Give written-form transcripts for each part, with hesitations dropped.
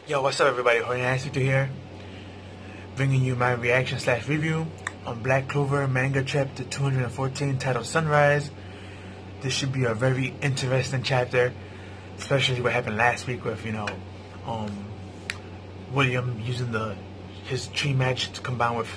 Yo, what's up everybody, Horny here, bringing you my reaction slash review on Black Clover manga chapter 214 titled Sunrise. This should be a very interesting chapter, especially what happened last week with, William using his tree magic to combine with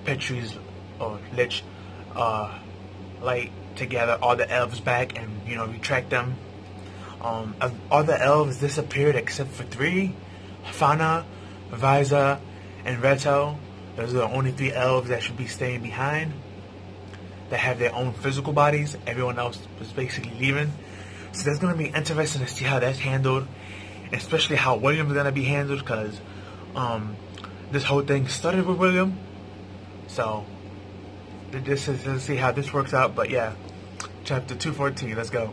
Petrie's or Lich light to gather all the elves back and, retract them. All the elves disappeared except for 3, Fana, Viza, and Reto. Those are the only 3 elves that should be staying behind, that have their own physical bodies. Everyone else was basically leaving. So that's going to be interesting to see how that's handled, especially how William's going to be handled, because this whole thing started with William. So let's see how this works out. But yeah, chapter 214, let's go.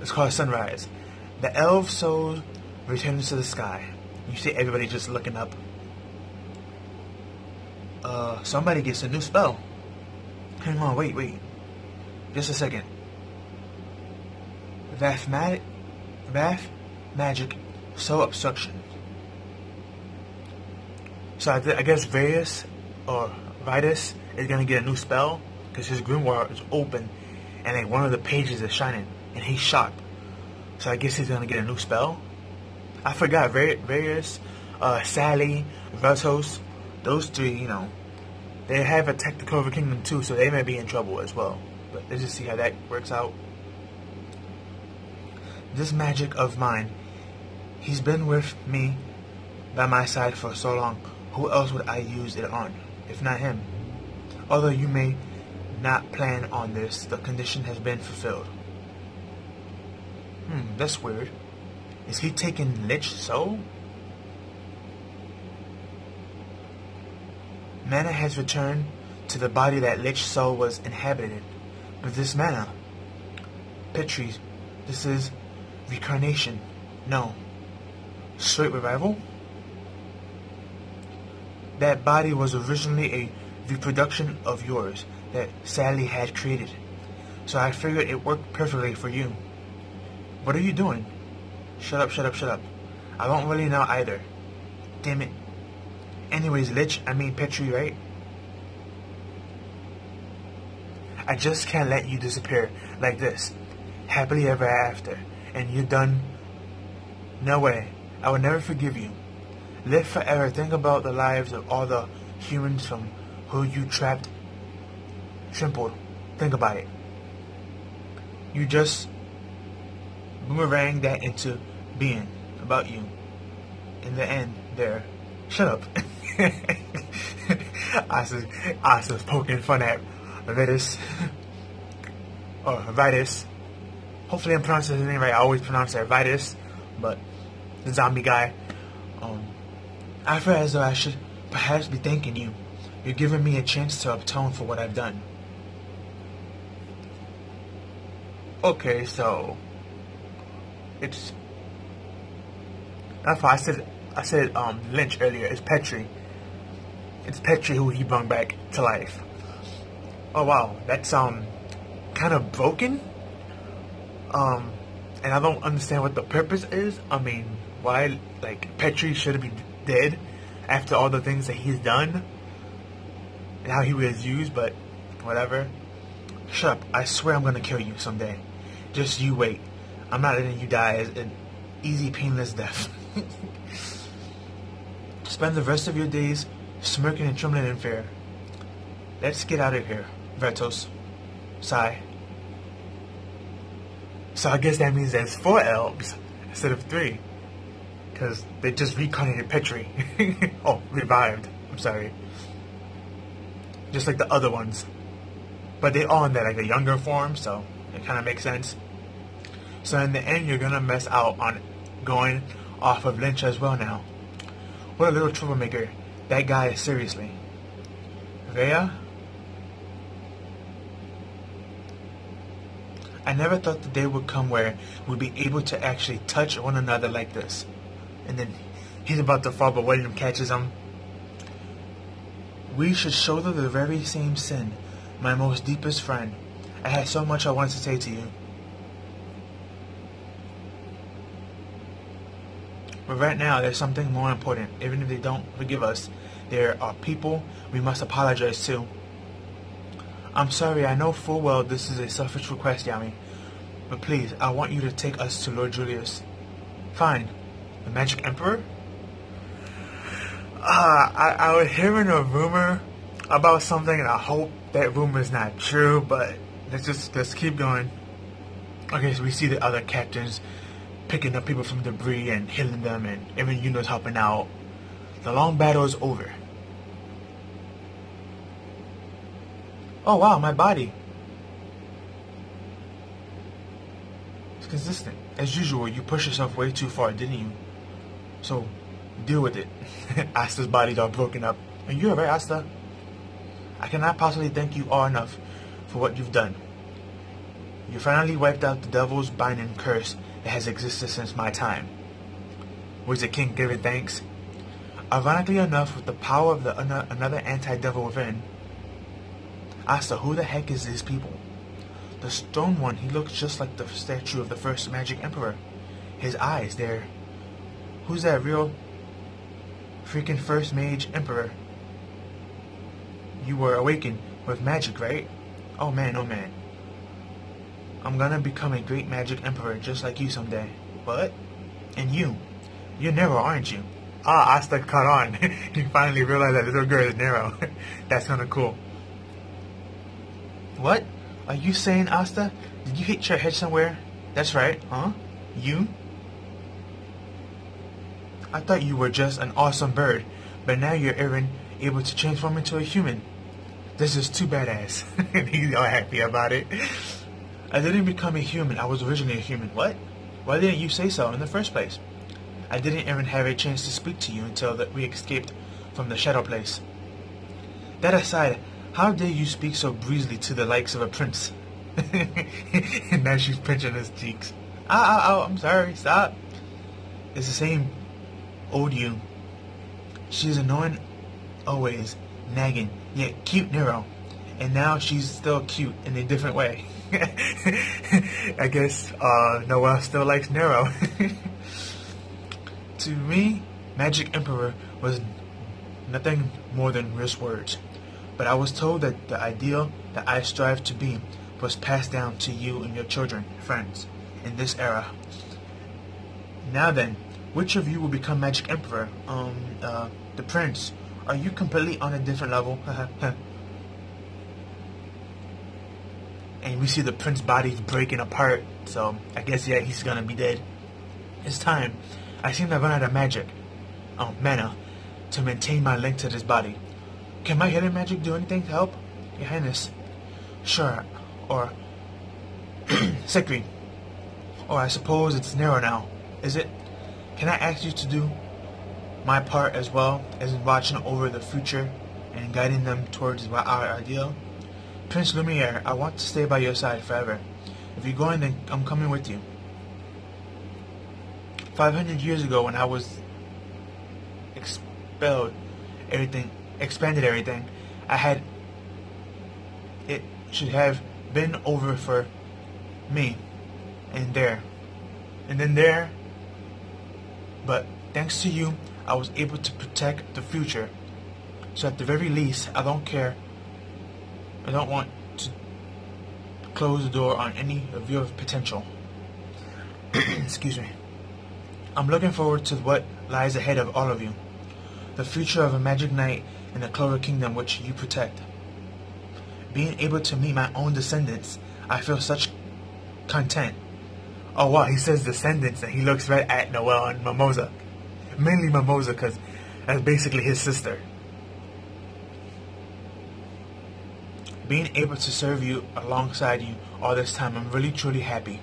It's called Sunrise. The elf soul returns to the sky. You see everybody just looking up. Somebody gets a new spell. Hang on, wait. Just a second. Wrath magic, soul obstruction. So I guess Vitus is gonna get a new spell because his grimoire is open and like one of the pages is shining. And he's shocked. So I guess he's gonna get a new spell. I forgot Various, Sally, Vertos, those 3, they have attacked the Clover Kingdom too, so they may be in trouble as well. But let's just see how that works out. This magic of mine, he's been with me by my side for so long. Who else would I use it on, if not him? Although you may not plan on this, the condition has been fulfilled. That's weird. Is he taking Lich soul? Mana has returned to the body that Lich soul was inhabited. But this mana, Petrie, this is reincarnation. No. Straight revival? That body was originally a reproduction of yours that Sally had created. So I figured it worked perfectly for you. What are you doing? Shut up. I don't really know either. Damn it. Anyways, Petrie, right? I just can't let you disappear like this. Happily ever after. And you're done? No way. I will never forgive you. Live forever. Think about the lives of all the humans from who you trampled. Think about it. You just boomerang that into being about you. In the end, there. Shut up. I was poking fun at Vitus. Or Vitus. Hopefully I'm pronouncing his name right. I always pronounce it Vitus. But the zombie guy. I feel as though I should perhaps be thanking you. You're giving me a chance to atone for what I've done. Okay, so it's that's why I said Lynch earlier. It's Petrie. It's Petrie who he brought back to life. Oh wow, that's kind of broken. And I don't understand what the purpose is. I mean, why Petrie should be dead after all the things that he's done and how he was used, but whatever. Shut up. I swear I'm gonna kill you someday. Just you wait. I'm not letting you die as an easy, painless death. Spend the rest of your days smirking and trembling in fear. Let's get out of here, Vertos. Sigh. So I guess that means there's 4 elves instead of 3. Because they just reincarnated Petrie. Oh, revived. I'm sorry. Just like the other ones. But they all in that, a younger form, so it kind of makes sense. So in the end, you're gonna miss out on going off of Lynch as well now. What a little troublemaker that guy is, seriously. Rhea? I never thought the day would come where we'd be able to actually touch one another like this. And then he's about to fall, but William catches him. We should shoulder the very same sin, my most deepest friend. I had so much I wanted to say to you. But right now, there's something more important. Even if they don't forgive us, there are people we must apologize to. I'm sorry, I know full well this is a selfish request, Yami. But please, I want you to take us to Lord Julius. Fine. The Magic Emperor? I was hearing a rumor about something, and I hope that rumor is not true, but let's keep going. Okay, so we see the other captains picking up people from debris and healing them, and even Yuno's helping out. The long battle is over. Oh wow, my body. It's consistent. As usual, you pushed yourself way too far, didn't you? So, deal with it. Asta's body's all broken up. Are you alright, Asta? I cannot possibly thank you all enough for what you've done. You finally wiped out the devil's binding curse that has existed since my time. Was the king giving thanks? Ironically enough, with the power of another anti-devil within. Asta, who the heck is these people? The stone one, he looks just like the statue of the first Magic Emperor. His eyes, they're... Who's that real freaking first Mage Emperor? You were awakened with magic, right? Oh man, oh man. I'm gonna become a great Magic Emperor just like you someday. What? And you? You're Nero, aren't you? Ah, Asta caught on. He finally realized that little girl is Nero. That's kinda cool. What? Are you saying, Asta? Did you hit your head somewhere? That's right, huh? You? I thought you were just an awesome bird, but now you're even able to transform into a human. This is too badass. He's all happy about it. I didn't become a human. I was originally a human. What? Why didn't you say so in the first place? I didn't even have a chance to speak to you until we escaped from the shadow place. That aside, how dare you speak so breezily to the likes of a prince? And now she's pinching his cheeks. I'm sorry, stop. It's the same old you. She's annoying always, nagging, yet cute Nero. And now she's still cute in a different way. I guess Noelle still likes Nero. To me, Magic Emperor was nothing more than mere words. But I was told that the ideal that I strive to be was passed down to you and your children, friends, in this era. Now then, which of you will become Magic Emperor? The Prince. Are you completely on a different level? And we see the Prince body breaking apart, so I guess, yeah, he's gonna be dead. It's time. I seem to run out of magic. Mana, to maintain my link to this body. Can my hidden magic do anything to help? Your Highness. Sure. Or... Sekri. Or I suppose it's Nero now. Is it? Can I ask you to do my part as well as in watching over the future and guiding them towards our ideal? Prince Lumiere, I want to stay by your side forever. If you're going, then I'm coming with you. 500 years ago, when I was expanded everything, it should have been over for me, and then there, but thanks to you, I was able to protect the future. So at the very least, I don't want to close the door on any of your potential. Excuse me. I'm looking forward to what lies ahead of all of you. The future of a magic knight in the Clover Kingdom which you protect. Being able to meet my own descendants, I feel such content. Oh wow, he says descendants and he looks right at Noelle and Mimosa. Mainly Mimosa because that's basically his sister. Being able to serve you alongside you all this time, I'm really truly happy.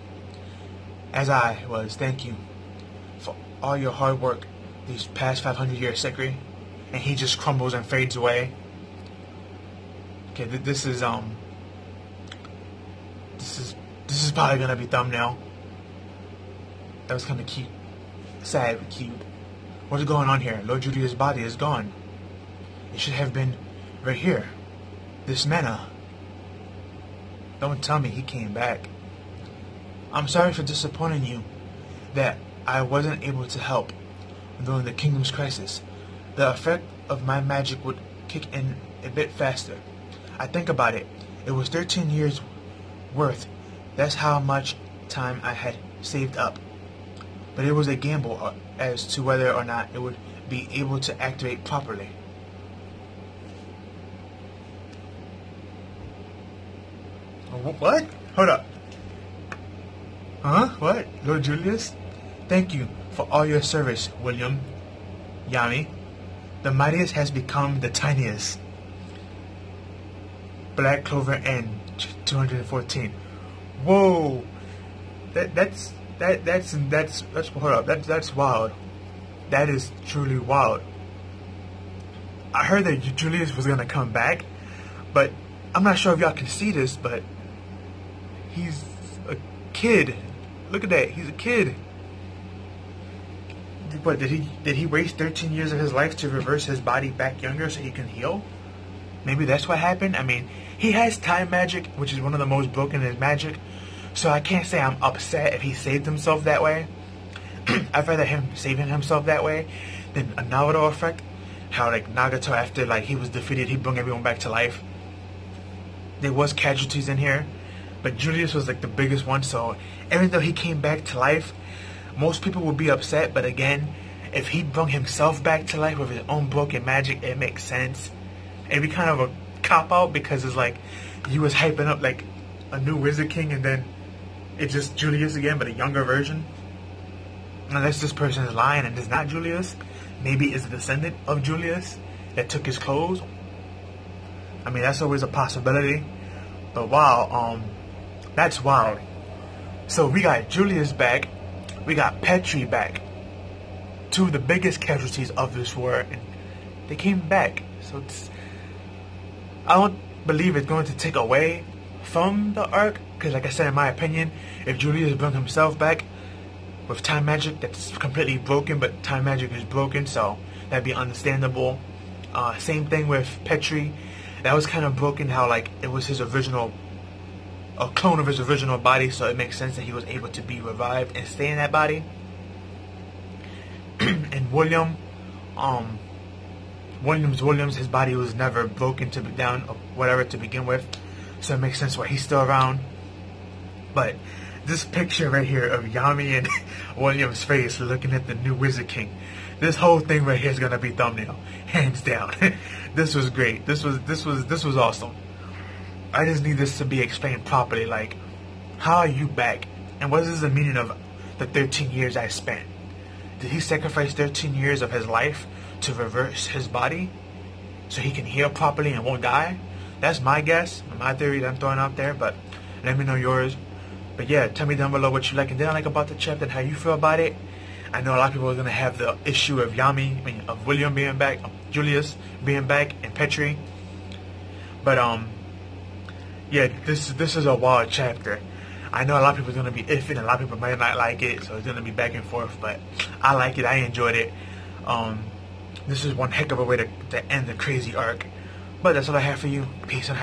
As I was, thank you for all your hard work these past 500 years, Sekri. And he just crumbles and fades away. Okay, this is probably gonna be thumbnail. That was kind of cute, sad but cute. What's going on here? Lord Julius' body is gone. It should have been right here. This mana. Don't tell me he came back. I'm sorry for disappointing you, that I wasn't able to help. during the Kingdom's crisis. The effect of my magic would kick in a bit faster. I think about it. It was 13 years worth. That's how much time I had saved up. But it was a gamble as to whether or not it would be able to activate properly. What? Hold up. Huh? What? Lord Julius? Thank you for all your service, William. Yami. The mightiest has become the tiniest. Black Clover N 214. Whoa. That's hold up. That's wild. That is truly wild. I heard that Julius was gonna come back, but I'm not sure if y'all can see this, but he's a kid. Look at that. He's a kid. But did he waste 13 years of his life to reverse his body back younger so he can heal? Maybe that's what happened. I mean, he has time magic, which is one of the most broken in his magic. So I can't say I'm upset if he saved himself that way. I'd rather him saving himself that way than a Naruto effect. How like Nagato, after like he was defeated, he brought everyone back to life. There was casualties in here, but Julius was like the biggest one. So even though he came back to life, most people would be upset. But again, if he brought himself back to life with his own broken magic, it makes sense. It'd be kind of a cop out because it's like you was hyping up like a new Wizard King and then it's just Julius again, but a younger version. Unless this person is lying and it's not Julius. Maybe it's a descendant of Julius that took his clothes. I mean, that's always a possibility. But wow, that's wild. So we got Julius back. We got Petrie back. Two of the biggest casualties of this war. And they came back. So I don't believe it's going to take away from the arc. Because like I said, in my opinion, if Julius brings himself back with time magic, that's completely broken. But time magic is broken, so that'd be understandable. Same thing with Petrie. That was kind of broken, how like it was his original, a clone of his original body, so it makes sense that he was able to be revived and stay in that body. And Williams, his body was never broken to be down or whatever to begin with, so it makes sense why he's still around. But this picture right here of Yami and William's face looking at the new Wizard King, this whole thing right here is gonna be thumbnail, hands down. This was great. This was awesome. I just need this to be explained properly. Like, how are you back? And what is the meaning of the 13 years I spent? Did he sacrifice 13 years of his life to reverse his body so he can heal properly and won't die? That's my guess, my theory that I'm throwing out there, but let me know yours. But yeah, tell me down below what you like and didn't like about the chapter and how you feel about it. I know a lot of people are going to have the issue of of William being back, of Julius being back, and Petrie. But yeah, this is a wild chapter. I know a lot of people are going to be iffy and a lot of people might not like it, so it's going to be back and forth, but I like it, I enjoyed it. This is one heck of a way to end the crazy arc. But that's all I have for you. Peace and